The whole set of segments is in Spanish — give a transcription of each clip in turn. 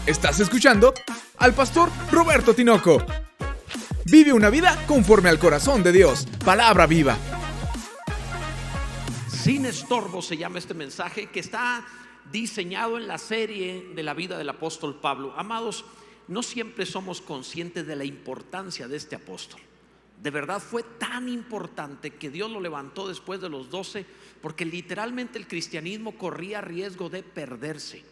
Estás escuchando al pastor Roberto Tinoco. Vive una vida conforme al corazón de Dios. Palabra viva. Sin estorbo se llama este mensaje, que está diseñado en la serie de la vida del apóstol Pablo. Amados, no siempre somos conscientes de la importancia de este apóstol. De verdad fue tan importante que Dios lo levantó después de los 12, porque literalmente el cristianismo corría riesgo de perderse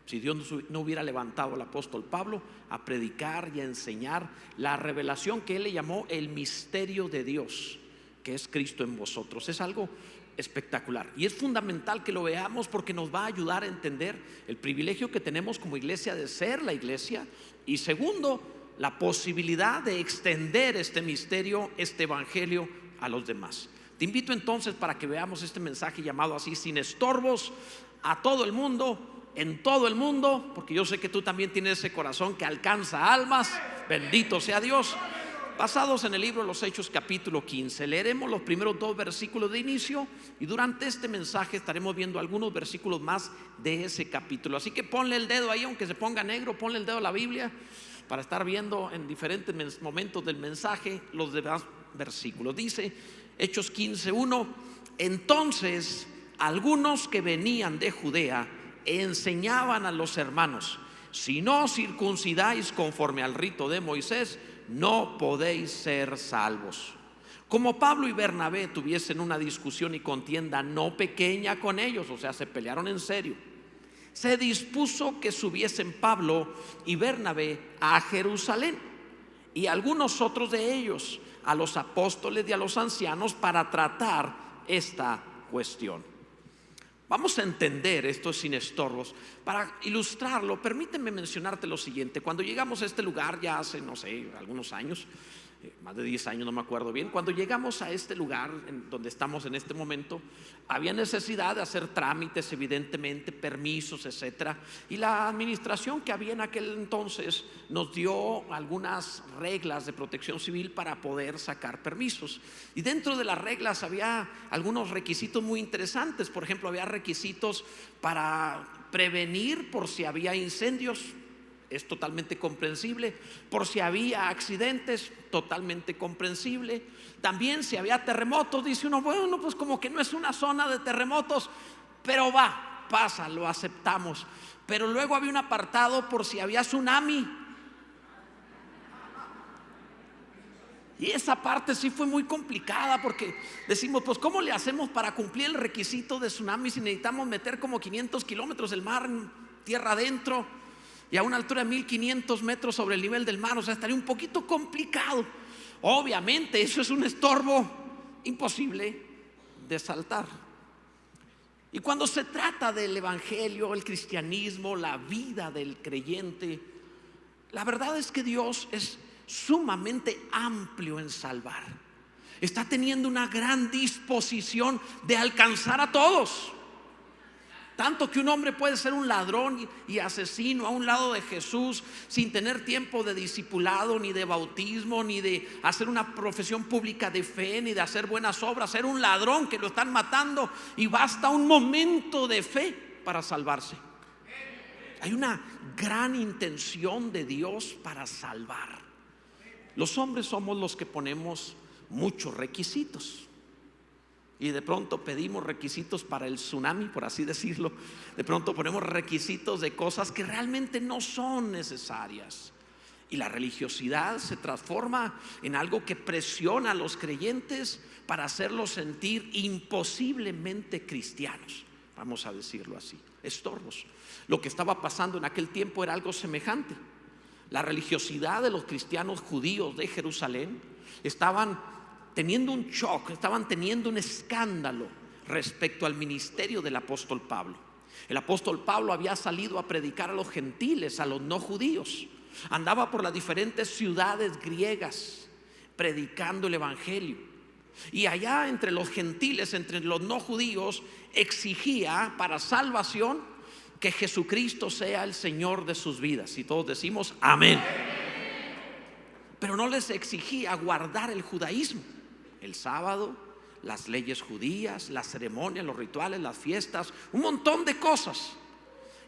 si Dios no hubiera levantado al apóstol Pablo a predicar y a enseñar la revelación que él le llamó el misterio de Dios, que es Cristo en vosotros. Es algo espectacular y es fundamental que lo veamos, porque nos va a ayudar a entender el privilegio que tenemos como iglesia de ser la iglesia, y segundo, la posibilidad de extender este misterio, este evangelio a los demás. Te invito entonces para que veamos este mensaje llamado así, sin estorbos, a todo el mundo, en todo el mundo, porque yo sé que tú también tienes ese corazón que alcanza almas. Bendito sea Dios. Basados en el libro de los Hechos capítulo 15, leeremos los primeros 2 versículos de inicio, y durante este mensaje estaremos viendo algunos versículos más de ese capítulo. Así que ponle el dedo ahí, aunque se ponga negro, ponle el dedo a la Biblia para estar viendo en diferentes momentos del mensaje los demás versículos. Dice Hechos 15:1: entonces algunos que venían de Judea enseñaban a los hermanos: si no circuncidáis conforme al rito de Moisés, no podéis ser salvos. Como Pablo y Bernabé tuviesen una discusión y contienda no pequeña con ellos, o sea, se pelearon en serio, se dispuso que subiesen Pablo y Bernabé a Jerusalén, y algunos otros de ellos a los apóstoles y a los ancianos, para tratar esta cuestión. Vamos a entender esto sin estorbos. Para ilustrarlo, permíteme mencionarte lo siguiente. Cuando llegamos a este lugar, ya hace, no sé, algunos años, más de 10 años, no me acuerdo bien. Cuando llegamos a este lugar en donde estamos en este momento, había necesidad de hacer trámites, evidentemente, permisos, etcétera. Y la administración que había en aquel entonces nos dio algunas reglas de protección civil para poder sacar permisos. Y dentro de las reglas había algunos requisitos muy interesantes. Por ejemplo, había requisitos para prevenir por si había incendios. Es totalmente comprensible. Por si había accidentes, totalmente comprensible. También si había terremotos, dice uno, bueno, pues como que no es una zona de terremotos, pero pasa, lo aceptamos. Pero luego había un apartado por si había tsunami, y esa parte sí fue muy complicada, porque decimos, pues ¿cómo le hacemos para cumplir el requisito de tsunami si necesitamos meter como 500 kilómetros del mar en tierra adentro y a una altura de 1500 metros sobre el nivel del mar? O sea, estaría un poquito complicado. Obviamente eso es un estorbo imposible de saltar. Y cuando se trata del evangelio, el cristianismo, la vida del creyente, la verdad es que Dios es sumamente amplio en salvar. Está teniendo una gran disposición de alcanzar a todos. Tanto que un hombre puede ser un ladrón y asesino a un lado de Jesús sin tener tiempo de discipulado, ni de bautismo, ni de hacer una profesión pública de fe, ni de hacer buenas obras. Ser un ladrón que lo están matando y basta un momento de fe para salvarse. Hay una gran intención de Dios para salvar. Los hombres somos los que ponemos muchos requisitos. Y de pronto pedimos requisitos para el tsunami, por así decirlo. De pronto ponemos requisitos de cosas que realmente no son necesarias. Y la religiosidad se transforma en algo que presiona a los creyentes para hacerlos sentir imposiblemente cristianos, vamos a decirlo así, estorbos. Lo que estaba pasando en aquel tiempo era algo semejante. La religiosidad de los cristianos judíos de Jerusalén estaban teniendo un shock, estaban teniendo un escándalo respecto al ministerio del apóstol Pablo. El apóstol Pablo había salido a predicar a los gentiles, a los no judíos. Andaba por las diferentes ciudades griegas predicando el evangelio. Y allá entre los gentiles, entre los no judíos, exigía para salvación que Jesucristo sea el Señor de sus vidas. Y todos decimos amén. Pero no les exigía guardar el judaísmo, el sábado, las leyes judías, las ceremonias, los rituales, las fiestas, un montón de cosas.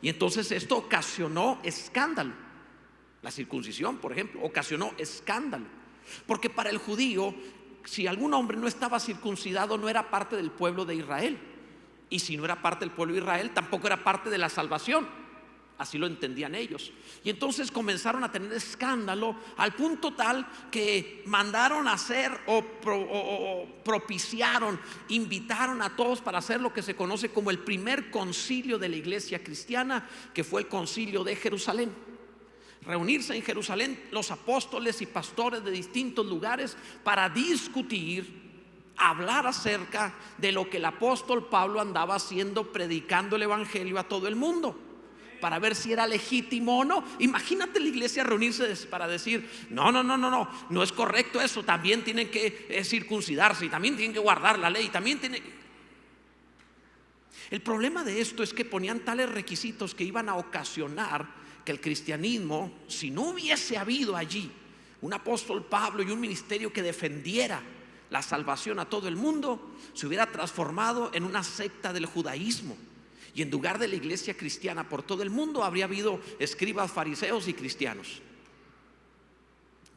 Y entonces esto ocasionó escándalo. La circuncisión, por ejemplo, ocasionó escándalo. Porque para el judío, si algún hombre no estaba circuncidado, no era parte del pueblo de Israel. Y si no era parte del pueblo de Israel, tampoco era parte de la salvación. Así lo entendían ellos. Y entonces comenzaron a tener escándalo al punto tal que mandaron a hacer o propiciaron, invitaron a todos para hacer lo que se conoce como el primer concilio de la iglesia cristiana, que fue el concilio de Jerusalén. Reunirse en Jerusalén los apóstoles y pastores de distintos lugares para discutir, hablar acerca de lo que el apóstol Pablo andaba haciendo, predicando el evangelio a todo el mundo, para ver si era legítimo o no. Imagínate la iglesia reunirse para decir: no es correcto eso, también tienen que circuncidarse, y también tienen que guardar la ley, también tienen. El problema de esto es que ponían tales requisitos que iban a ocasionar que el cristianismo, si no hubiese habido allí un apóstol Pablo y un ministerio que defendiera la salvación a todo el mundo, se hubiera transformado en una secta del judaísmo. Y en lugar de la iglesia cristiana por todo el mundo, habría habido escribas, fariseos y cristianos.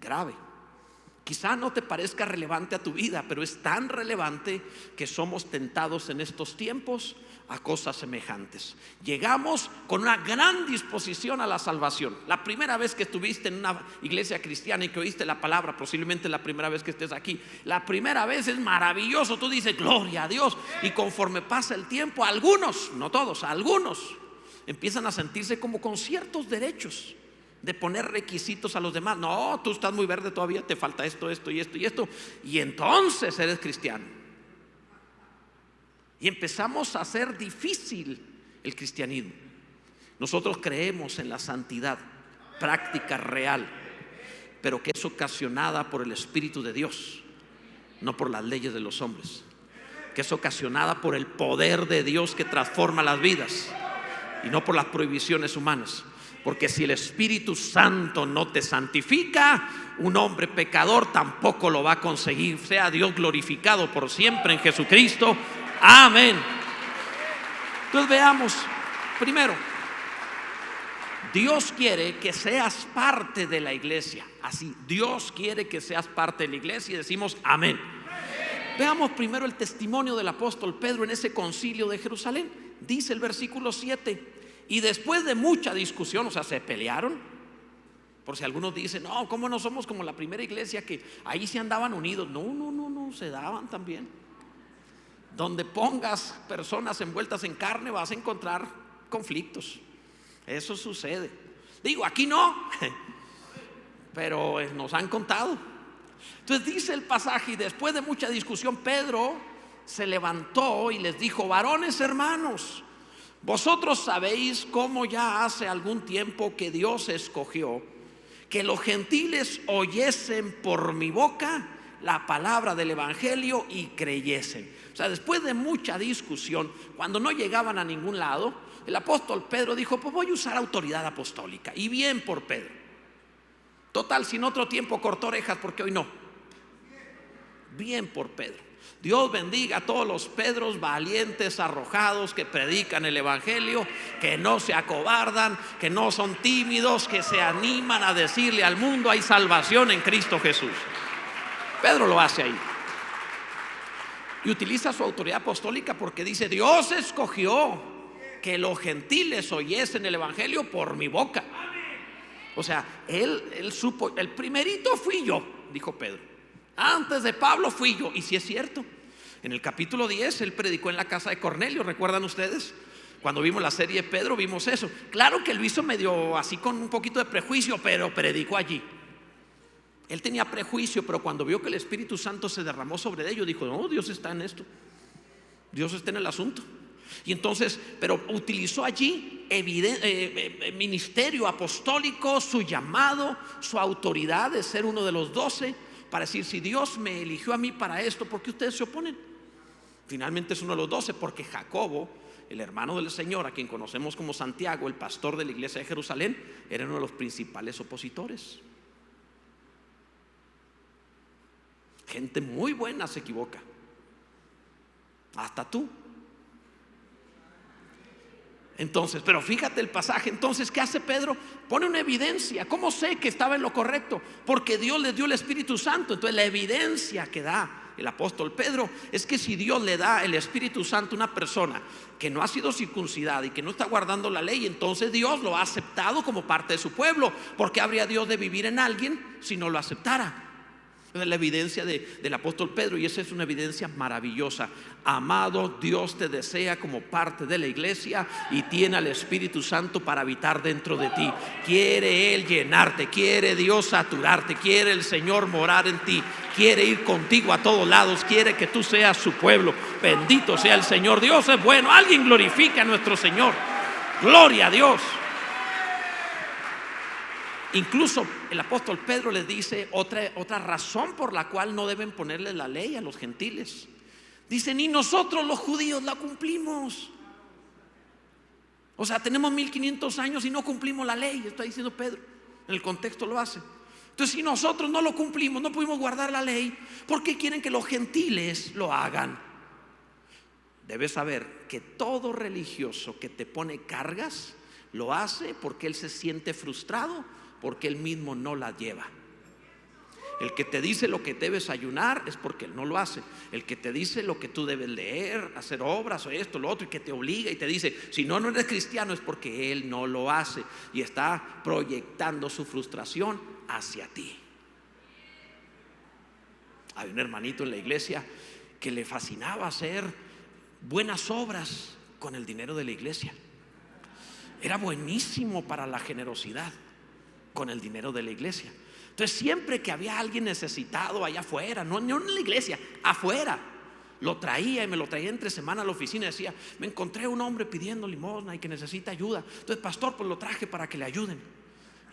Grave. Quizá no te parezca relevante a tu vida, pero es tan relevante que somos tentados en estos tiempos a cosas semejantes. Llegamos con una gran disposición a la salvación. La primera vez que estuviste en una iglesia cristiana y que oíste la palabra, posiblemente la primera vez que estés aquí, la primera vez es maravilloso, tú dices gloria a Dios. Y conforme pasa el tiempo, algunos, no todos, algunos empiezan a sentirse como con ciertos derechos de poner requisitos a los demás. No, tú estás muy verde todavía, te falta esto, esto y esto y esto, y entonces eres cristiano. Y empezamos a hacer difícil el cristianismo. Nosotros creemos en la santidad práctica, real, pero que es ocasionada por el Espíritu de Dios, no por las leyes de los hombres. Que es ocasionada por el poder de Dios que transforma las vidas, y no por las prohibiciones humanas. Porque si el Espíritu Santo no te santifica, un hombre pecador tampoco lo va a conseguir. Sea Dios glorificado por siempre en Jesucristo. Amén. Entonces veamos, primero, Dios quiere que seas parte de la iglesia. Así, Dios quiere que seas parte de la iglesia, y decimos amén. Veamos primero el testimonio del apóstol Pedro en ese concilio de Jerusalén. Dice el versículo 7: y después de mucha discusión, o sea, se pelearon. Por si algunos dicen: no, ¿cómo no somos como la primera iglesia que ahí se andaban unidos? No, se daban también. Donde pongas personas envueltas en carne vas a encontrar conflictos. Eso sucede. Digo, aquí no, pero nos han contado. Entonces dice el pasaje: y después de mucha discusión, Pedro se levantó y les dijo: varones hermanos, vosotros sabéis cómo ya hace algún tiempo que Dios escogió que los gentiles oyesen por mi boca la palabra del evangelio y creyesen. O sea, después de mucha discusión, cuando no llegaban a ningún lado, el apóstol Pedro dijo: pues voy a usar autoridad apostólica. Y bien por Pedro. Total, sin otro tiempo cortó orejas, porque hoy no. Bien por Pedro. Dios bendiga a todos los Pedros valientes, arrojados, que predican el evangelio, que no se acobardan, que no son tímidos, que se animan a decirle al mundo: hay salvación en Cristo Jesús. Pedro lo hace ahí. Y utiliza su autoridad apostólica porque dice: Dios escogió que los gentiles oyesen el evangelio por mi boca. O sea, él supo: el primerito fui yo, dijo Pedro. Antes de Pablo fui yo. Y si es cierto, en el capítulo 10 él predicó en la casa de Cornelio. ¿Recuerdan ustedes? Cuando vimos la serie de Pedro vimos eso. Claro que lo hizo medio así con un poquito de prejuicio, pero predicó allí. Él tenía prejuicio, pero cuando vio que el Espíritu Santo se derramó sobre ellos, dijo: no, Dios está en esto, Dios está en el asunto. Y entonces, pero utilizó allí ministerio apostólico, su llamado, su autoridad de ser uno de los 12, para decir: si Dios me eligió a mí para esto, ¿por qué ustedes se oponen? Finalmente es uno de los 12, porque Jacobo, el hermano del Señor, a quien conocemos como Santiago, el pastor de la iglesia de Jerusalén, era uno de los principales opositores. Gente muy buena se equivoca, hasta tú. Entonces, pero fíjate el pasaje. Entonces, ¿qué hace Pedro? Pone una evidencia. ¿Cómo sé que estaba en lo correcto? Porque Dios les dio el Espíritu Santo. Entonces la evidencia que da el apóstol Pedro es que si Dios le da el Espíritu Santo a una persona que no ha sido circuncidada y que no está guardando la ley, entonces Dios lo ha aceptado como parte de su pueblo. ¿Por qué habría Dios de vivir en alguien si no lo aceptara? Es la evidencia del apóstol Pedro, y esa es una evidencia maravillosa. Amado, Dios te desea como parte de la iglesia y tiene al Espíritu Santo para habitar dentro de ti. Quiere Él llenarte, quiere Dios saturarte, quiere el Señor morar en ti, quiere ir contigo a todos lados, quiere que tú seas su pueblo. Bendito sea el Señor. Dios es bueno. Alguien glorifica a nuestro Señor. Gloria a Dios. Incluso el apóstol Pedro les dice otra razón por la cual no deben ponerle la ley a los gentiles. Dice, ni nosotros los judíos la cumplimos. O sea, tenemos 1500 años y no cumplimos la ley. Está diciendo Pedro, en el contexto lo hace. Entonces, si nosotros no lo cumplimos, no pudimos guardar la ley, ¿por qué quieren que los gentiles lo hagan? Debes saber que todo religioso que te pone cargas lo hace porque él se siente frustrado, porque él mismo no la lleva. El que te dice lo que debes ayunar es porque él no lo hace. El que te dice lo que tú debes leer, hacer obras o esto, lo otro, y que te obliga y te dice, si no, no eres cristiano, es porque él no lo hace y está proyectando su frustración hacia ti. Hay un hermanito en la iglesia que le fascinaba hacer buenas obras con el dinero de la iglesia. Era buenísimo para la generosidad con el dinero de la iglesia. Entonces, siempre que había alguien necesitado allá afuera, no en la iglesia, afuera, lo traía y me lo traía entre semana a la oficina y decía, me encontré un hombre pidiendo limosna y que necesita ayuda. Entonces, pastor, pues lo traje para que le ayuden.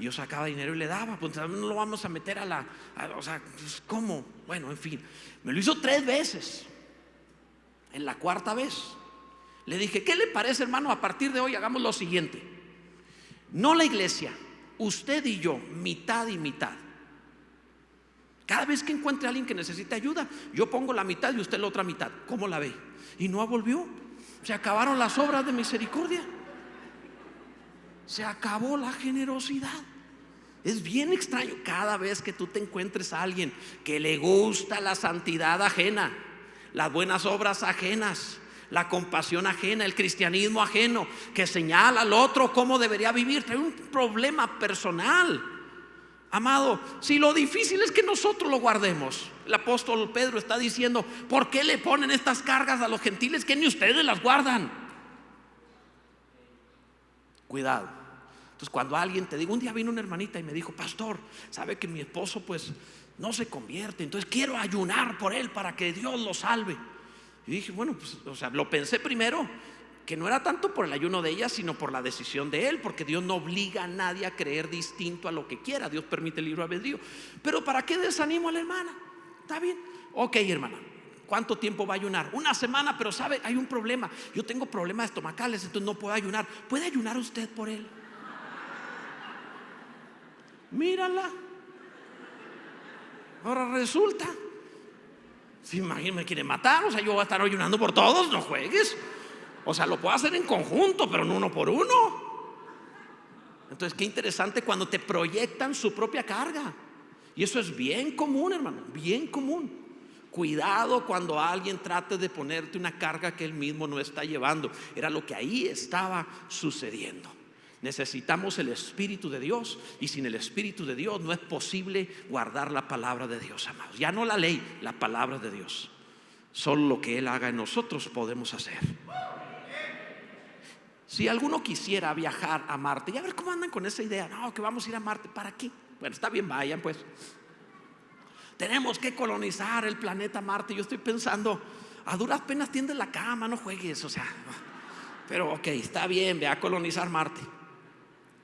Y yo sacaba dinero y le daba. Pues no lo vamos a meter o sea, pues, ¿cómo? Bueno, en fin, me lo hizo 3 veces. En la 4ª vez le dije, ¿qué le parece, hermano? A partir de hoy hagamos lo siguiente. No la iglesia, usted y yo, mitad y mitad. Cada vez que encuentre a alguien que necesite ayuda, yo pongo la mitad y usted la otra mitad. ¿Cómo la ve? Y no volvió. Se acabaron las obras de misericordia. Se acabó la generosidad. Es bien extraño. Cada vez que tú te encuentres a alguien que le gusta la santidad ajena, las buenas obras ajenas, la compasión ajena, el cristianismo ajeno, que señala al otro cómo debería vivir, trae un problema personal. Amado, si lo difícil es que nosotros lo guardemos, el apóstol Pedro está diciendo, ¿por qué le ponen estas cargas a los gentiles que ni ustedes las guardan? Cuidado. Entonces, cuando alguien te diga, un día vino una hermanita y me dijo, pastor, sabe que mi esposo pues no se convierte, entonces quiero ayunar por él para que Dios lo salve. Y dije, bueno, pues, o sea, lo pensé primero, que no era tanto por el ayuno de ella, sino por la decisión de él, porque Dios no obliga a nadie a creer distinto a lo que quiera. Dios permite el libre albedrío. Pero ¿para qué desanimo a la hermana? ¿Está bien? Ok, hermana, ¿cuánto tiempo va a ayunar? 1 semana, pero sabe, hay un problema. Yo tengo problemas estomacales, entonces no puedo ayunar. ¿Puede ayunar usted por él? Mírala. Ahora resulta, si me quiere matar, o sea, yo voy a estar ayunando por todos, no juegues. O sea, lo puedo hacer en conjunto, pero no uno por uno. Entonces, qué interesante cuando te proyectan su propia carga. Y eso es bien común, hermano, bien común. Cuidado cuando alguien trate de ponerte una carga que él mismo no está llevando. Era lo que ahí estaba sucediendo. Necesitamos el Espíritu de Dios, y sin el Espíritu de Dios no es posible guardar la palabra de Dios, amados. Ya no la ley, la palabra de Dios. Solo lo que Él haga en nosotros podemos hacer. Si alguno quisiera viajar a Marte, y a ver cómo andan con esa idea, no, que vamos a ir a Marte, ¿para qué? Bueno, está bien, vayan pues. Tenemos que colonizar el planeta Marte. Yo estoy pensando, a duras penas tiendes la cama, no juegues, o sea. Pero ok, está bien, ve a colonizar Marte.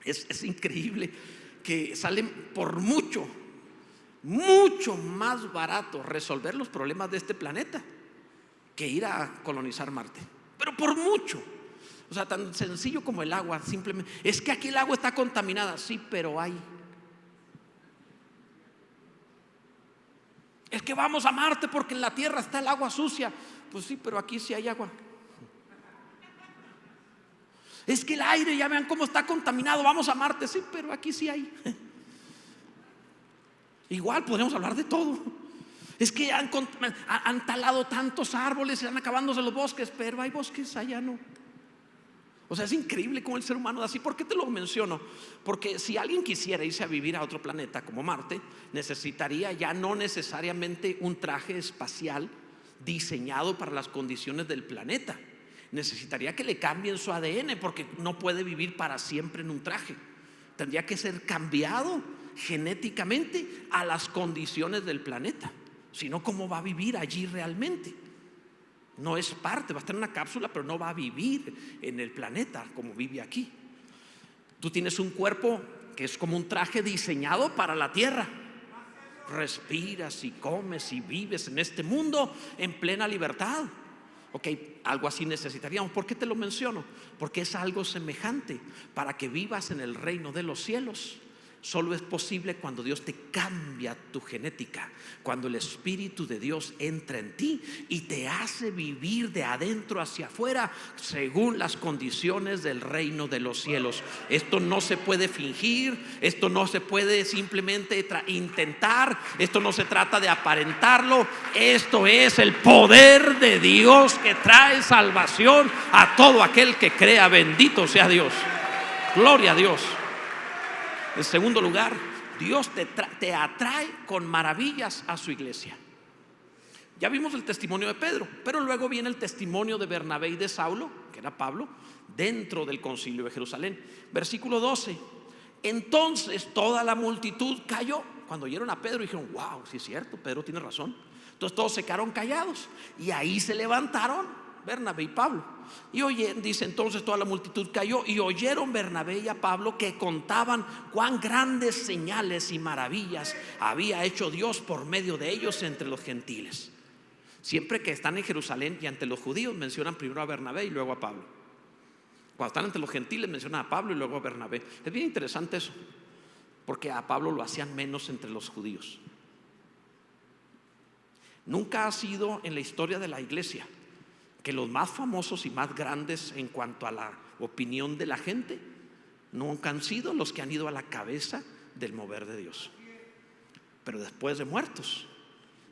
Es increíble que salen por mucho más barato resolver los problemas de este planeta que ir a colonizar Marte. Pero por mucho. O sea, tan sencillo como el agua. Simplemente, es que aquí el agua está contaminada. Sí, pero hay. Es que vamos a Marte porque en la Tierra está el agua sucia. Pues sí, pero aquí sí hay agua. Es que el aire, ya vean cómo está contaminado, vamos a Marte. Sí, pero aquí sí hay. Igual podemos hablar de todo. Es que han talado tantos árboles y están acabándose los bosques, pero hay bosques allá no. O sea, es increíble cómo el ser humano es así. ¿Por qué te lo menciono? Porque si alguien quisiera irse a vivir a otro planeta como Marte, necesitaría ya no necesariamente un traje espacial diseñado para las condiciones del planeta. Necesitaría que le cambien su ADN, porque no puede vivir para siempre en un traje. Tendría que ser cambiado genéticamente a las condiciones del planeta. Si no, ¿cómo va a vivir allí realmente? No es parte, va a estar en una cápsula, pero no va a vivir en el planeta como vive aquí. Tú tienes un cuerpo que es como un traje diseñado para la tierra. Respiras y comes y vives en este mundo en plena libertad. Ok, algo así necesitaríamos. ¿Por qué te lo menciono? Porque es algo semejante. Para que vivas en el reino de los cielos, solo es posible cuando Dios te cambia tu genética, cuando el Espíritu de Dios entra en ti y te hace vivir de adentro hacia afuera según las condiciones del reino de los cielos. Esto no se puede fingir, esto no se puede simplemente intentar, esto no se trata de aparentarlo. Esto es el poder de Dios que trae salvación a todo aquel que crea. Bendito sea Dios, gloria a Dios. En segundo lugar, Dios te atrae con maravillas a su iglesia. Ya vimos el testimonio de Pedro, pero luego viene el testimonio de Bernabé y de Saulo, que era Pablo, dentro del concilio de Jerusalén. Versículo 12. Entonces toda la multitud cayó. Cuando oyeron a Pedro dijeron: wow, sí es cierto, Pedro tiene razón. Entonces todos se quedaron callados y ahí se levantaron Bernabé y Pablo. Y dice: entonces toda la multitud cayó y oyeron Bernabé y a Pablo que contaban cuán grandes señales y maravillas había hecho Dios por medio de ellos entre los gentiles. Siempre que están en Jerusalén y ante los judíos, mencionan primero a Bernabé y luego a Pablo. Cuando están ante los gentiles, mencionan a Pablo y luego a Bernabé. Es bien interesante eso, porque a Pablo lo hacían menos entre los judíos. Nunca ha sido en la historia de la iglesia que los más famosos y más grandes en cuanto a la opinión de la gente nunca han sido los que han ido a la cabeza del mover de Dios. Pero después de muertos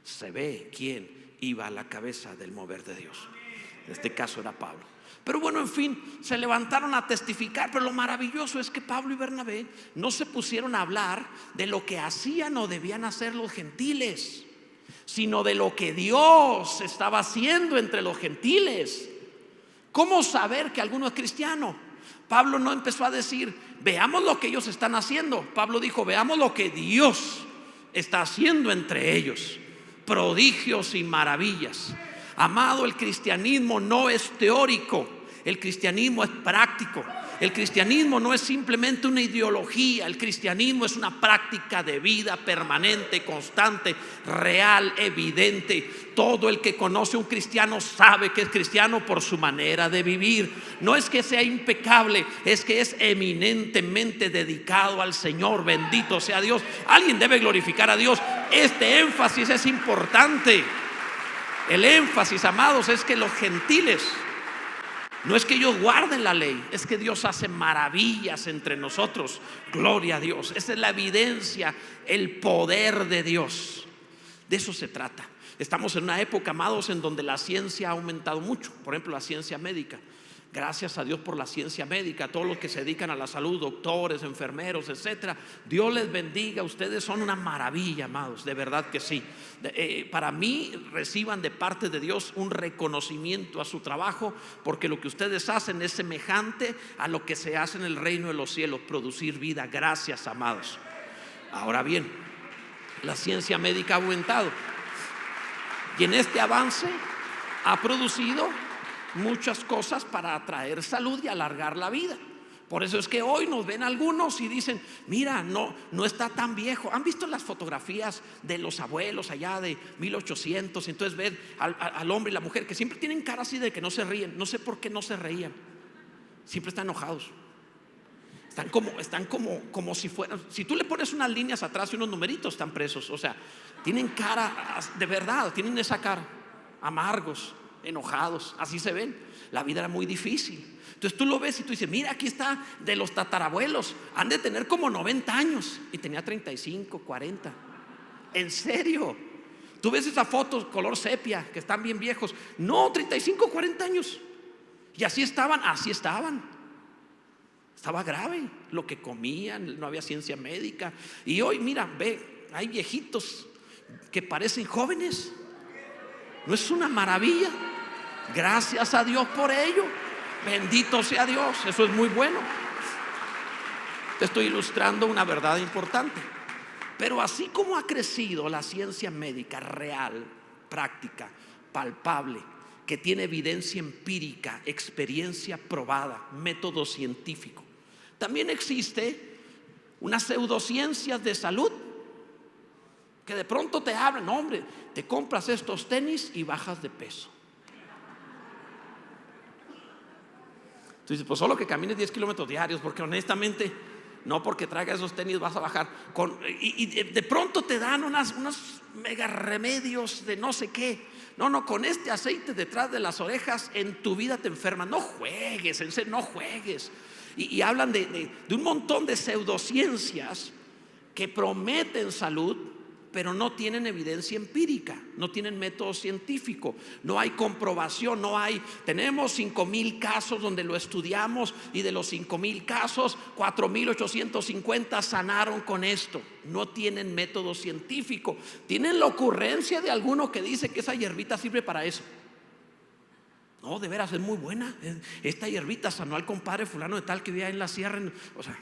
se ve quién iba a la cabeza del mover de Dios. En este caso era Pablo. Pero bueno, en fin, se levantaron a testificar. Pero lo maravilloso es que Pablo y Bernabé no se pusieron a hablar de lo que hacían o debían hacer los gentiles, sino de lo que Dios estaba haciendo entre los gentiles. ¿Cómo saber que alguno es cristiano? Pablo no empezó a decir: veamos lo que ellos están haciendo. Pablo dijo: veamos lo que Dios está haciendo entre ellos. Prodigios y maravillas. Amado, el cristianismo no es teórico, el cristianismo es práctico. El cristianismo no es simplemente una ideología, el cristianismo es una práctica de vida permanente, constante, real, evidente. Todo el que conoce a un cristiano sabe que es cristiano por su manera de vivir. No es que sea impecable, es que es eminentemente dedicado al Señor. Bendito sea Dios. Alguien debe glorificar a Dios. Este énfasis es importante. El énfasis, amados, es que los gentiles, no es que ellos guarden la ley, es que Dios hace maravillas entre nosotros. Gloria a Dios. Esa es la evidencia, el poder de Dios. De eso se trata. Estamos en una época, amados, en donde la ciencia ha aumentado mucho. Por ejemplo, la ciencia médica. Gracias a Dios por la ciencia médica, todos los que se dedican a la salud, doctores, enfermeros, etcétera. Dios les bendiga, ustedes son una maravilla, amados, de verdad que sí. Para mí, reciban de parte de Dios un reconocimiento a su trabajo, porque lo que ustedes hacen es semejante a lo que se hace en el reino de los cielos, producir vida. Gracias, amados. Ahora bien, la ciencia médica ha aumentado y en este avance ha producido muchas cosas para traer salud y alargar la vida. Por eso es que hoy nos ven algunos y dicen: mira, no está tan viejo. ¿Han visto las fotografías de los abuelos allá de 1800? Entonces ven al hombre y la mujer que siempre tienen cara así de que no se ríen. No sé por qué no se reían. Siempre están enojados. Están como si fueran. Si tú le pones unas líneas atrás y unos numeritos, están presos. O sea, tienen cara de verdad, tienen esa cara, amargos. enojados, así se ven. La vida era muy difícil. Entonces tú lo ves y tú dices, mira, aquí está de los tatarabuelos, han de tener como 90 años y tenía 35, 40. ¿En serio? Tú ves esas fotos color sepia que están bien viejos. No, 35, 40 años. Y así estaban. Estaba grave lo que comían, no había ciencia médica. Y hoy, mira, ve, hay viejitos que parecen jóvenes. ¿No es una maravilla? Gracias a Dios por ello. Bendito sea Dios, eso es muy bueno. Te estoy ilustrando una verdad importante. Pero así como ha crecido la ciencia médica real, práctica, palpable, que tiene evidencia empírica, experiencia probada, método científico, también existe unas pseudociencias de salud que de pronto te hablan, no, hombre, te compras estos tenis y bajas de peso. Tú dices, pues solo que camines 10 kilómetros diarios, porque honestamente, no porque traigas esos tenis vas a bajar. Y de pronto te dan unos mega remedios de no sé qué. No, con este aceite detrás de las orejas en tu vida te enfermas. No juegues, en serio, no juegues. Y hablan de un montón de pseudociencias que prometen salud, pero no tienen evidencia empírica, no tienen método científico, no hay comprobación, tenemos 5,000 casos donde lo estudiamos y de los 5,000 casos 4,850 sanaron con esto. No tienen método científico, tienen la ocurrencia de alguno que dice que esa hierbita sirve para eso. No, de veras es muy buena, esta hierbita sanó al compadre fulano de tal que vivía en la sierra. O sea,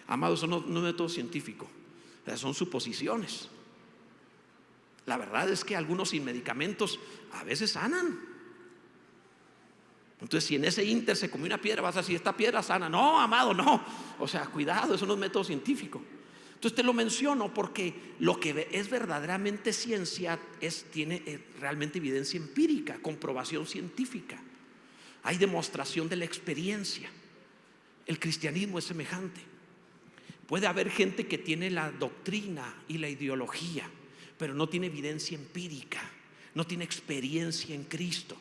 amados, eso no es método científico. Son suposiciones. La verdad es que algunos sin medicamentos a veces sanan. Entonces, si en ese ínter se comió una piedra, vas a decir, esta piedra sana. No, amado, no. O sea, cuidado, eso no es método científico. Entonces te lo menciono porque lo que es verdaderamente ciencia tiene realmente evidencia empírica, comprobación científica. Hay demostración de la experiencia. El cristianismo es semejante. Puede haber gente que tiene la doctrina y la ideología, pero no tiene evidencia empírica, no tiene experiencia en Cristo.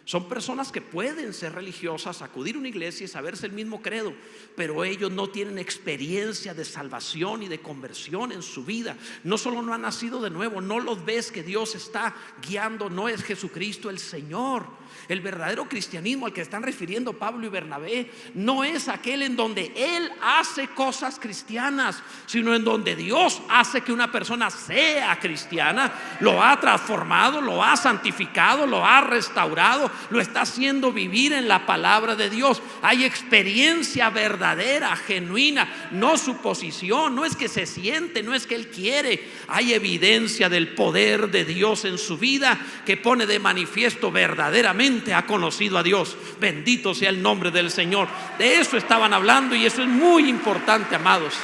Son personas que pueden ser religiosas, acudir a una iglesia y saberse el mismo credo, pero ellos no tienen experiencia de salvación y de conversión en su vida. No solo no han nacido de nuevo, no los ves que Dios está guiando, no es Jesucristo el Señor. El verdadero cristianismo al que están refiriendo Pablo y Bernabé no es aquel en donde Él hace cosas cristianas, sino en donde Dios hace que una persona sea cristiana, lo ha transformado, lo ha santificado, lo ha restaurado, lo está haciendo vivir en la palabra de Dios. Hay experiencia verdadera, genuina, no suposición, no es que se siente, no es que él quiere. Hay evidencia del poder de Dios en su vida que pone de manifiesto verdaderamente ha conocido a Dios. Bendito sea el nombre del Señor. De eso estaban hablando y eso es muy importante, amados.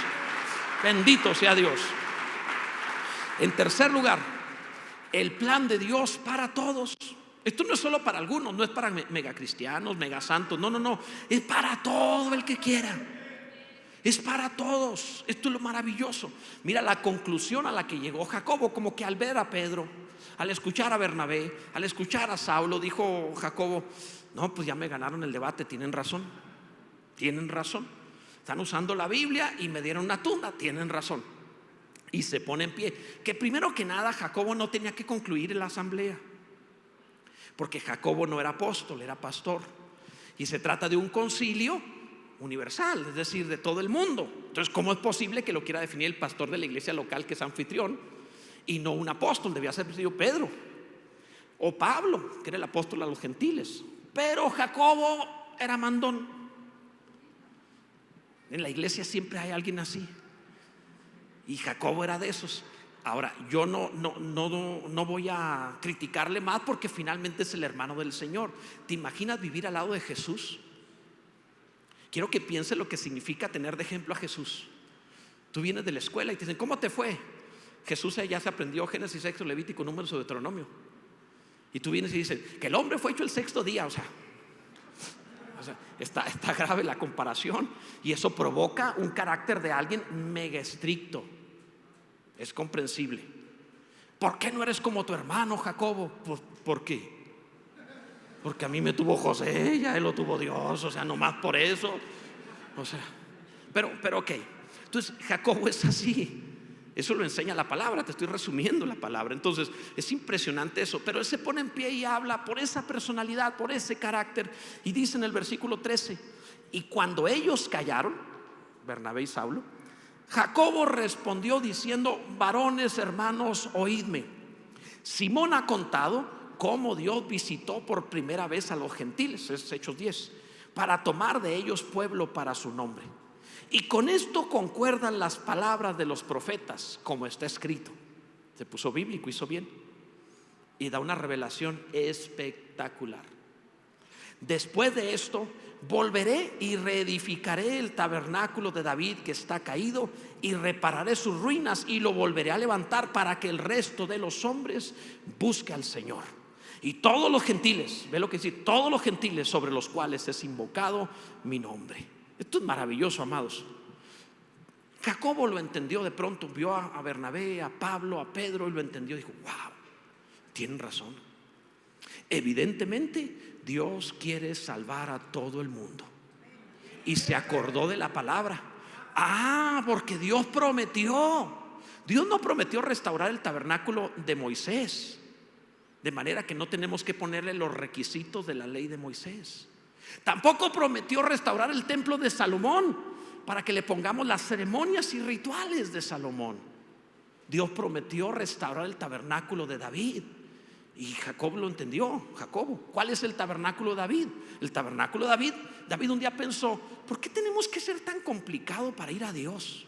Bendito sea Dios. En tercer lugar, el plan de Dios para todos. Esto no es solo para algunos, no es para megacristianos, megasantos, no, es para todo el que quiera. Es para todos. Esto es lo maravilloso. Mira la conclusión a la que llegó Jacobo, como que al ver a Pedro, al escuchar a Bernabé, al escuchar a Saulo, dijo Jacobo, no, pues ya me ganaron el debate, tienen razón. Están usando la Biblia y me dieron una tunda, tienen razón. Y se pone en pie. Que primero que nada Jacobo no tenía que concluir en la asamblea, porque Jacobo no era apóstol, era pastor. Y se trata de un concilio universal, es decir, de todo el mundo. Entonces, ¿cómo es posible que lo quiera definir el pastor de la iglesia local, que es anfitrión, y no un apóstol? Debía ser sido Pedro o Pablo, que era el apóstol a los gentiles. Pero Jacobo era mandón. En la iglesia siempre hay alguien así, y Jacobo era de esos. Ahora, yo no voy a criticarle más, porque finalmente es el hermano del Señor. ¿Te imaginas vivir al lado de Jesús? Quiero que pienses lo que significa tener de ejemplo a Jesús. Tú vienes de la escuela y te dicen, ¿cómo te fue? Jesús ya se aprendió Génesis, Éxodo, Levítico, Números, Deuteronomio. Y tú vienes y dices que el hombre fue hecho el sexto día. O sea, está grave la comparación. Y eso provoca un carácter de alguien mega estricto. Es comprensible. ¿Por qué no eres como tu hermano Jacobo? ¿Por qué? porque a mí me tuvo José, ya él lo tuvo Dios, o sea, nomás por eso. O sea, pero ok. Entonces Jacobo es así. Eso lo enseña la palabra, te estoy resumiendo la palabra. Entonces es impresionante eso. Pero él se pone en pie y habla por esa personalidad, por ese carácter. Y dice en el versículo 13: y cuando ellos callaron, Bernabé y Saulo, Jacobo respondió diciendo: varones, hermanos, oídme. Simón ha contado cómo Dios visitó por primera vez a los gentiles, es Hechos 10, para tomar de ellos pueblo para su nombre. Y con esto concuerdan las palabras de los profetas, como está escrito. Se puso bíblico, hizo bien. Y da una revelación espectacular. Después de esto, volveré y reedificaré el tabernáculo de David que está caído, y repararé sus ruinas y lo volveré a levantar, para que el resto de los hombres busque al Señor. Y todos los gentiles, ve lo que dice, todos los gentiles sobre los cuales es invocado mi nombre. Esto es maravilloso, amados. Jacobo lo entendió de pronto, vio a Bernabé, a Pablo, a Pedro, y lo entendió. Dijo: wow, tienen razón. Evidentemente Dios quiere salvar a todo el mundo. Y se acordó de la palabra. Porque Dios prometió. Dios no prometió restaurar el tabernáculo de Moisés, de manera que no tenemos que ponerle los requisitos de la ley de Moisés. Tampoco prometió restaurar el templo de Salomón, para que le pongamos las ceremonias y rituales de Salomón. Dios prometió restaurar el tabernáculo de David. Y Jacob lo entendió. Jacobo, ¿cuál es el tabernáculo de David? El tabernáculo de David. David un día pensó: ¿por qué tenemos que ser tan complicado para ir a Dios?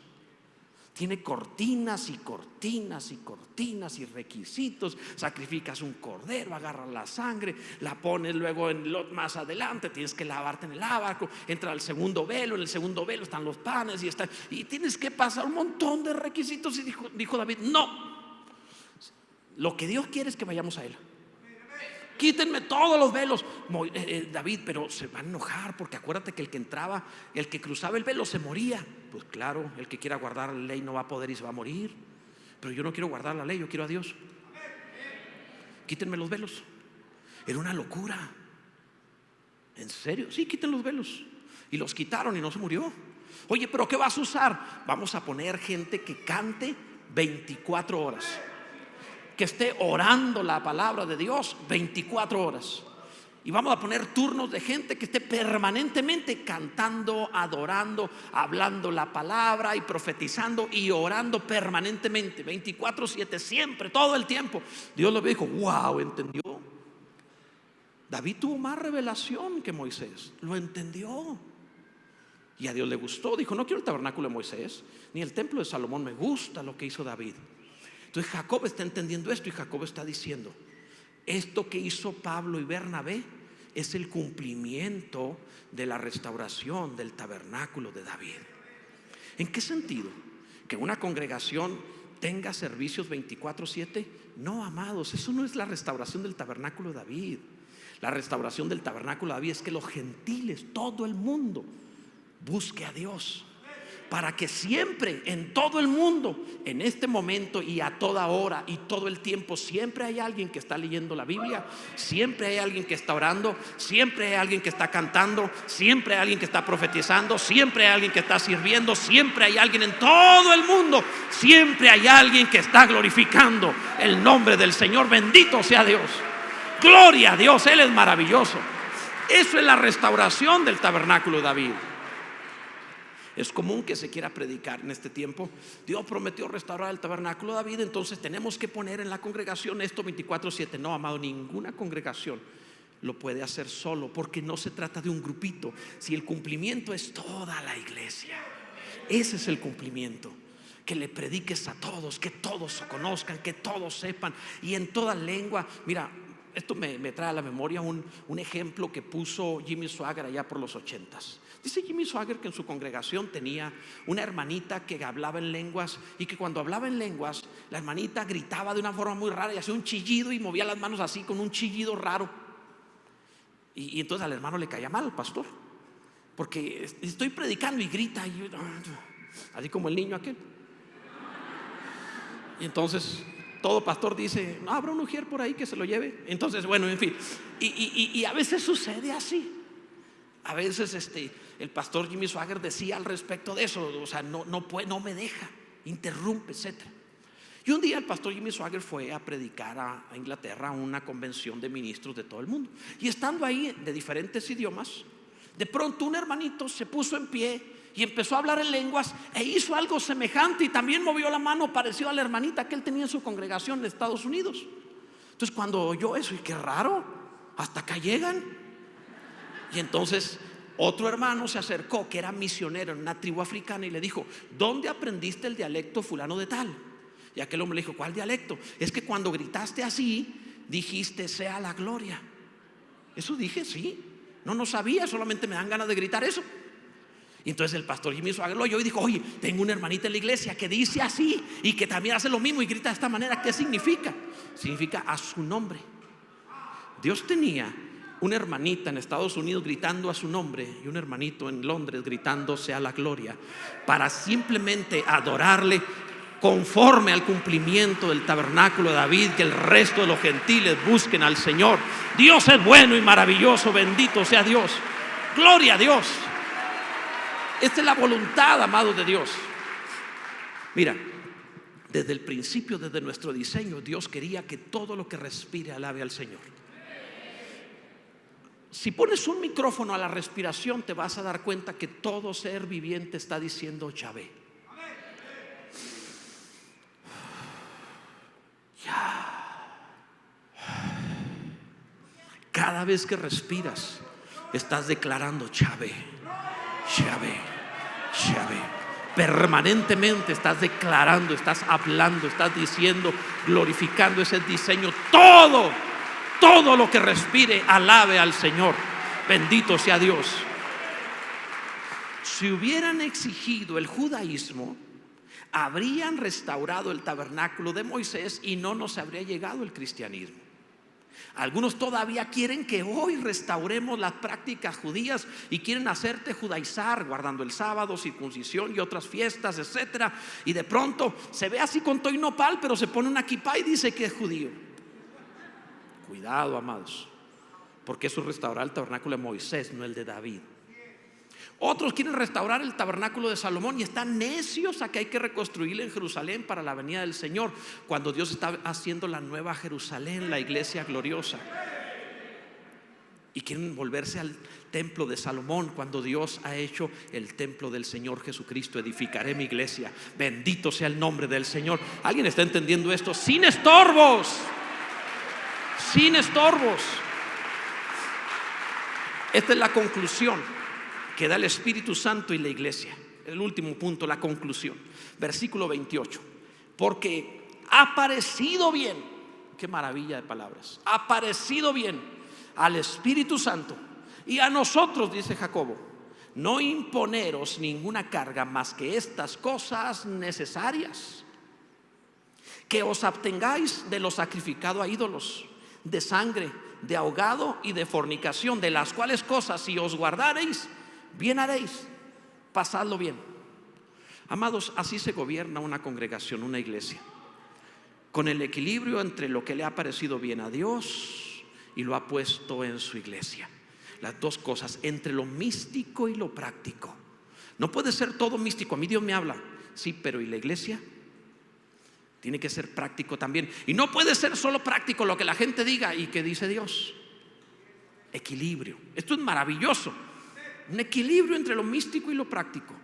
Tiene cortinas y cortinas y cortinas y requisitos. Sacrificas un cordero, agarras la sangre, la pones luego más adelante, tienes que lavarte en el lavacro, entra al segundo velo, en el segundo velo están los panes y tienes que pasar un montón de requisitos. Y dijo David: no, lo que Dios quiere es que vayamos a Él. Quítenme todos los velos. David, pero se va a enojar, porque acuérdate que el que entraba, el que cruzaba el velo se moría. Pues claro, el que quiera guardar la ley no va a poder y se va a morir. Pero yo no quiero guardar la ley, yo quiero a Dios. Quítenme los velos. Era una locura. ¿En serio? Sí, quiten los velos. Y los quitaron y no se murió. Oye, pero ¿qué vas a usar? Vamos a poner gente que cante 24 horas, que esté orando la palabra de Dios 24 horas. Y vamos a poner turnos de gente que esté permanentemente cantando, adorando, hablando la palabra y profetizando y orando permanentemente, 24/7, siempre, todo el tiempo. Dios lo dijo: wow, entendió. David tuvo más revelación que Moisés, lo entendió. Y a Dios le gustó. Dijo: no quiero el tabernáculo de Moisés, ni el templo de Salomón. Me gusta lo que hizo David. Entonces Jacob está entendiendo esto, y Jacob está diciendo: esto que hizo Pablo y Bernabé es el cumplimiento de la restauración del tabernáculo de David. ¿En qué sentido? ¿Que una congregación tenga servicios 24/7? No, amados, eso no es la restauración del tabernáculo de David. La restauración del tabernáculo de David es que los gentiles, todo el mundo, busque a Dios, para que siempre, en todo el mundo, en este momento y a toda hora y todo el tiempo, siempre hay alguien que está leyendo la Biblia, siempre hay alguien que está orando, siempre hay alguien que está cantando, siempre hay alguien que está profetizando, siempre hay alguien que está sirviendo, siempre hay alguien en todo el mundo, siempre hay alguien que está glorificando el nombre del Señor. Bendito sea Dios, gloria a Dios, Él es maravilloso. Eso es la restauración del tabernáculo de David. Es común que se quiera predicar en este tiempo: Dios prometió restaurar el tabernáculo de David, entonces tenemos que poner en la congregación esto 24/7. No, amado, ninguna congregación lo puede hacer solo, porque no se trata de un grupito. Si el cumplimiento es toda la iglesia, ese es el cumplimiento. Que le prediques a todos, que todos conozcan, que todos sepan, y en toda lengua. Mira, esto me trae a la memoria un ejemplo que puso Jimmy Swaggart allá por los 80s. Dice Jimmy Swaggart que en su congregación tenía una hermanita que hablaba en lenguas, y que cuando hablaba en lenguas, la hermanita gritaba de una forma muy rara y hacía un chillido y movía las manos así con un chillido raro. Y entonces al hermano le caía mal, al pastor, porque estoy predicando y grita así como el niño aquel. Y entonces todo pastor dice, no, habrá un ujier por ahí que se lo lleve. Entonces, bueno, en fin. Y a veces sucede así. A veces el pastor Jimmy Swaggart decía al respecto de eso, o sea, no me deja, interrumpe, etcétera. Y un día el pastor Jimmy Swaggart fue a predicar a Inglaterra, a una convención de ministros de todo el mundo. Y estando ahí de diferentes idiomas, de pronto un hermanito se puso en pie y empezó a hablar en lenguas e hizo algo semejante y también movió la mano parecido a la hermanita que él tenía en su congregación en Estados Unidos. Entonces cuando oyó eso, y qué raro, hasta acá llegan. Y entonces otro hermano se acercó, que era misionero en una tribu africana, y le dijo, ¿dónde aprendiste el dialecto fulano de tal? Y aquel hombre le dijo, ¿cuál dialecto? Es que cuando gritaste así, dijiste, sea la gloria. Eso dije, sí. No sabía, solamente me dan ganas de gritar eso. Y entonces el pastor Jimmy Swaggart lo oyó y dijo, oye, tengo una hermanita en la iglesia que dice así y que también hace lo mismo y grita de esta manera. ¿Qué significa? Significa a su nombre. Dios tenía una hermanita en Estados Unidos gritando a su nombre y un hermanito en Londres gritando sea la gloria, para simplemente adorarle conforme al cumplimiento del tabernáculo de David, que el resto de los gentiles busquen al Señor. Dios es bueno y maravilloso, bendito sea Dios, gloria a Dios. Esta es la voluntad, amados, de Dios. Mira, desde el principio, desde nuestro diseño, Dios quería que todo lo que respire alabe al Señor. Si pones un micrófono a la respiración, te vas a dar cuenta que todo ser viviente está diciendo Yahvé. Cada vez que respiras, estás declarando Yahvé, Yahvé, Yahvé. Permanentemente estás declarando, estás hablando, estás diciendo, glorificando ese diseño. Todo lo que respire alabe al Señor. Bendito sea Dios. Si hubieran exigido el judaísmo, habrían restaurado el tabernáculo de Moisés y no nos habría llegado el cristianismo. Algunos todavía quieren que hoy restauremos las prácticas judías y quieren hacerte judaizar, guardando el sábado, circuncisión y otras fiestas, etcétera. Y de pronto se ve así con toy nopal, pero se pone una kipá y dice que es judío. Cuidado, amados, porque eso es restaurar el tabernáculo de Moisés, no el de David. Otros quieren restaurar el tabernáculo de Salomón y están necios a que hay que reconstruirlo en Jerusalén para la venida del Señor, cuando Dios está haciendo la nueva Jerusalén, la iglesia gloriosa. Y quieren volverse al templo de Salomón cuando Dios ha hecho el templo del Señor Jesucristo. Edificaré mi iglesia. Bendito sea el nombre del Señor. ¿Alguien está entendiendo esto? Sin estorbos. Sin estorbos. Esta es la conclusión que da el Espíritu Santo y la iglesia. El último punto, la conclusión. Versículo 28. Porque ha parecido bien, qué maravilla de palabras, ha parecido bien al Espíritu Santo y a nosotros, dice Jacobo, no imponeros ninguna carga más que estas cosas necesarias, que os abstengáis de lo sacrificado a ídolos, de sangre, de ahogado y de fornicación, de las cuales cosas si os guardareis, bien haréis. Pasadlo bien. Amados, así se gobierna una congregación, una iglesia, con el equilibrio entre lo que le ha parecido bien a Dios y lo ha puesto en su iglesia. Las dos cosas, entre lo místico y lo práctico. No puede ser todo místico. A mí Dios me habla, sí, pero ¿y la iglesia? Tiene que ser práctico también. Y no puede ser solo práctico lo que la gente diga y que dice Dios. Equilibrio. Esto es maravilloso. Un equilibrio entre lo místico y lo práctico.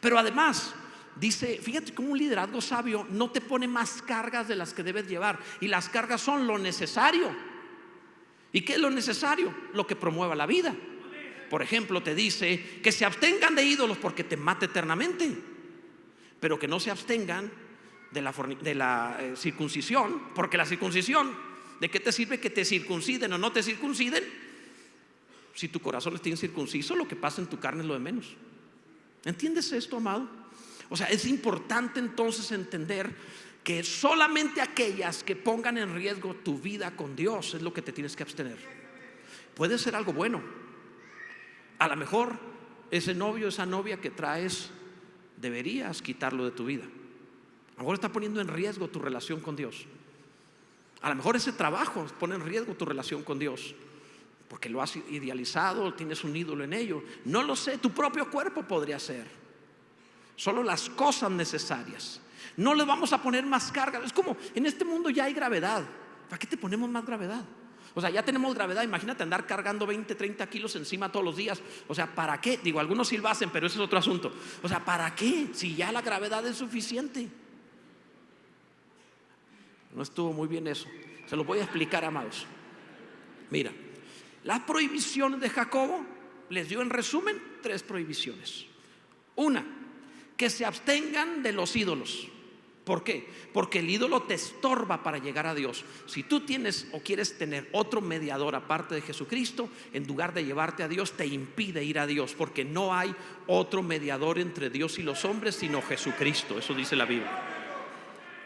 Pero además dice, fíjate cómo un liderazgo sabio no te pone más cargas de las que debes llevar. Y las cargas son lo necesario. ¿Y qué es lo necesario? Lo que promueva la vida. Por ejemplo, te dice que se abstengan de ídolos porque te mata eternamente, pero que no se abstengan de la circuncisión, porque la circuncisión, ¿de qué te sirve que te circunciden o no te circunciden? Si tu corazón está incircunciso, lo que pasa en tu carne es lo de menos. ¿Entiendes esto, amado? O sea, es importante entonces entender que solamente aquellas que pongan en riesgo tu vida con Dios es lo que te tienes que abstener. Puede ser algo bueno. A lo mejor ese novio, esa novia que traes, deberías quitarlo de tu vida. A lo mejor está poniendo en riesgo tu relación con Dios. A lo mejor ese trabajo pone en riesgo tu relación con Dios, porque lo has idealizado, tienes un ídolo en ello. No lo sé, tu propio cuerpo podría ser. Solo las cosas necesarias. No le vamos a poner más carga. Es como en este mundo ya hay gravedad. ¿Para qué te ponemos más gravedad? O sea, ya tenemos gravedad. Imagínate andar cargando 20, 30 kilos encima todos los días. O sea, ¿para qué? Digo, algunos sí lo hacen, pero ese es otro asunto. O sea, ¿para qué? Si ya la gravedad es suficiente. No estuvo muy bien eso. Se lo voy a explicar, amados. Mira, las prohibiciones de Jacobo les dio en resumen 3 prohibiciones. Una, que se abstengan de los ídolos. ¿Por qué? Porque el ídolo te estorba para llegar a Dios. Si tú tienes o quieres tener otro mediador aparte de Jesucristo, en lugar de llevarte a Dios, te impide ir a Dios, porque no hay otro mediador entre Dios y los hombres sino Jesucristo. Eso dice la Biblia.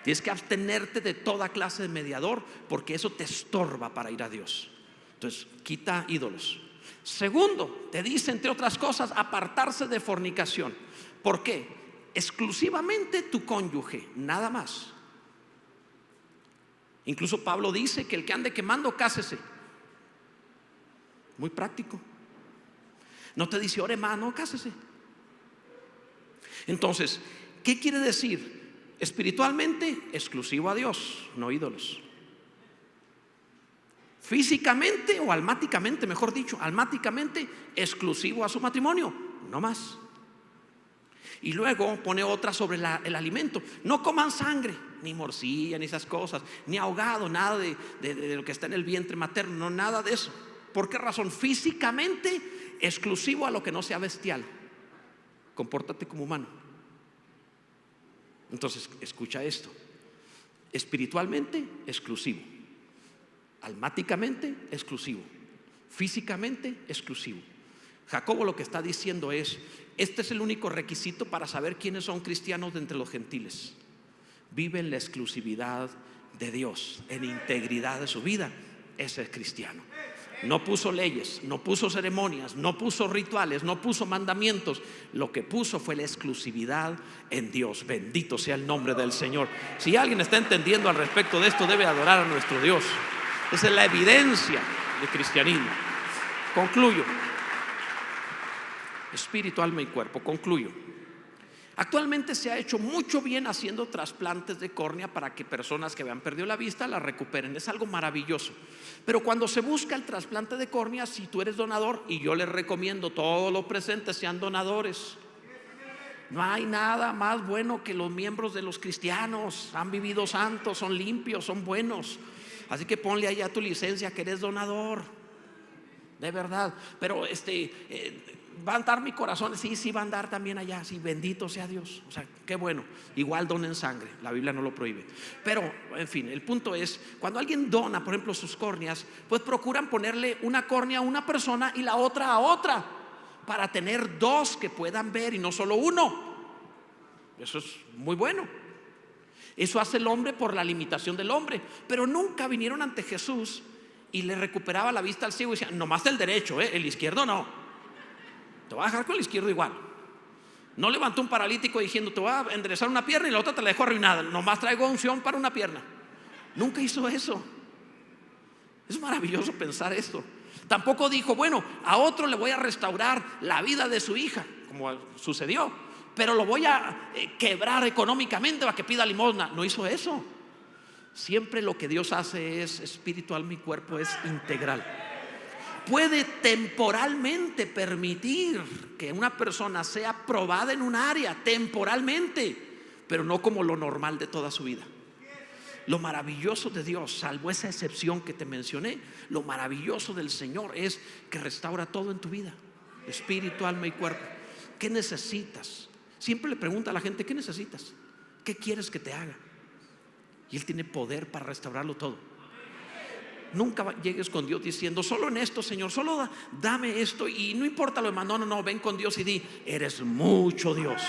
Tienes que abstenerte de toda clase de mediador, porque eso te estorba para ir a Dios. Entonces, quita ídolos. Segundo, te dice, entre otras cosas, apartarse de fornicación. ¿Por qué? Exclusivamente tu cónyuge, nada más. Incluso Pablo dice que el que ande quemando, cásese. Muy práctico. No te dice, ore más, no, cásese. Entonces, ¿qué quiere decir? Espiritualmente, exclusivo a Dios, no ídolos. Físicamente o almáticamente, mejor dicho, almáticamente, exclusivo a su matrimonio, no más. Y luego pone otra sobre el alimento. No coman sangre, ni morcilla, ni esas cosas, ni ahogado, nada de lo que está en el vientre materno, no, nada de eso. ¿Por qué razón? Físicamente, exclusivo a lo que no sea bestial. Compórtate como humano. Entonces, escucha esto. Espiritualmente, exclusivo. Almáticamente, exclusivo. Físicamente, exclusivo. Jacobo lo que está diciendo es: este es el único requisito para saber quiénes son cristianos de entre los gentiles. Viven la exclusividad de Dios, en integridad de su vida. Ese es cristiano. No puso leyes, no puso ceremonias, no puso rituales, no puso mandamientos. Lo que puso fue la exclusividad en Dios. Bendito sea el nombre del Señor. Si alguien está entendiendo al respecto de esto, debe adorar a nuestro Dios. Esa es la evidencia del cristianismo. Concluyo. Espíritu, alma y cuerpo. Concluyo. Actualmente se ha hecho mucho bien haciendo trasplantes de córnea para que personas que habían perdido la vista la recuperen. Es algo maravilloso. Pero cuando se busca el trasplante de córnea, si tú eres donador, y yo les recomiendo, todos los presentes sean donadores. No hay nada más bueno que los miembros de los cristianos. Han vivido santos, son limpios, son buenos. Así que ponle ahí a tu licencia que eres donador. De verdad. Pero va a andar mi corazón. Sí, va a andar también allá. Sí, bendito sea Dios. O sea, qué bueno. Igual donen sangre, la Biblia no lo prohíbe. Pero, en fin, el punto es, cuando alguien dona, por ejemplo, sus córneas, pues procuran ponerle una córnea a una persona y la otra a otra, para tener 2 que puedan ver y no solo uno. Eso es muy bueno. Eso hace el hombre por la limitación del hombre. Pero nunca vinieron ante Jesús y le recuperaba la vista al ciego y decían: nomás el derecho, el izquierdo no. Te voy a dejar con el izquierdo igual. No levantó un paralítico diciendo: te voy a enderezar una pierna y la otra te la dejo arruinada. Nomás traigo unción para una pierna. Nunca hizo eso. Es maravilloso pensar esto. Tampoco dijo: bueno, a otro le voy a restaurar la vida de su hija, como sucedió, pero lo voy a quebrar económicamente para que pida limosna. No hizo eso. Siempre lo que Dios hace es espíritu, alma y cuerpo, es integral. Puede temporalmente permitir que una persona sea probada en un área, temporalmente, pero no como lo normal de toda su vida. Lo maravilloso de Dios, salvo esa excepción que te mencioné, lo maravilloso del Señor es que restaura todo en tu vida, espíritu, alma y cuerpo. ¿Qué necesitas? Siempre le pregunta a la gente: ¿qué necesitas? ¿Qué quieres que te haga? Y Él tiene poder para restaurarlo todo. Nunca llegues con Dios diciendo: solo en esto, Señor, solo dame esto y no importa lo demás. No, ven con Dios y di: eres mucho Dios.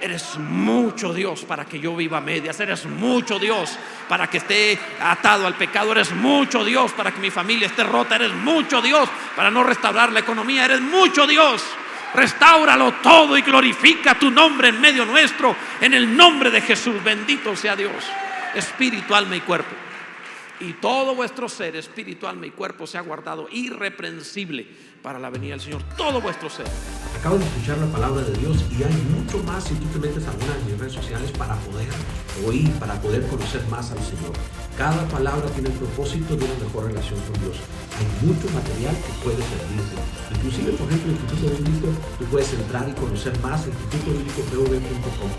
Eres mucho Dios para que yo viva a medias. Eres mucho Dios para que esté atado al pecado. Eres mucho Dios para que mi familia esté rota. Eres mucho Dios para no restaurar la economía. Eres mucho Dios. Restáuralo todo y glorifica tu nombre en medio nuestro, en el nombre de Jesús. Bendito sea Dios. Espíritu, alma y cuerpo. y todo vuestro ser, espíritu, alma y cuerpo, sea guardado irreprensible para la venida del Señor. Todo vuestro ser. Acabo de escuchar la palabra de Dios y hay mucho más si tú te metes a alguna de mis redes sociales para poder oír, para poder conocer más al Señor. Cada palabra tiene el propósito de una mejor relación con Dios. Hay mucho material que puede servirte. Inclusive, por ejemplo, el Instituto Bíblico, tú puedes entrar y conocer más en institutobiblicopv.com.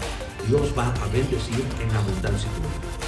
Dios va a bendecir en abundancia tu vida.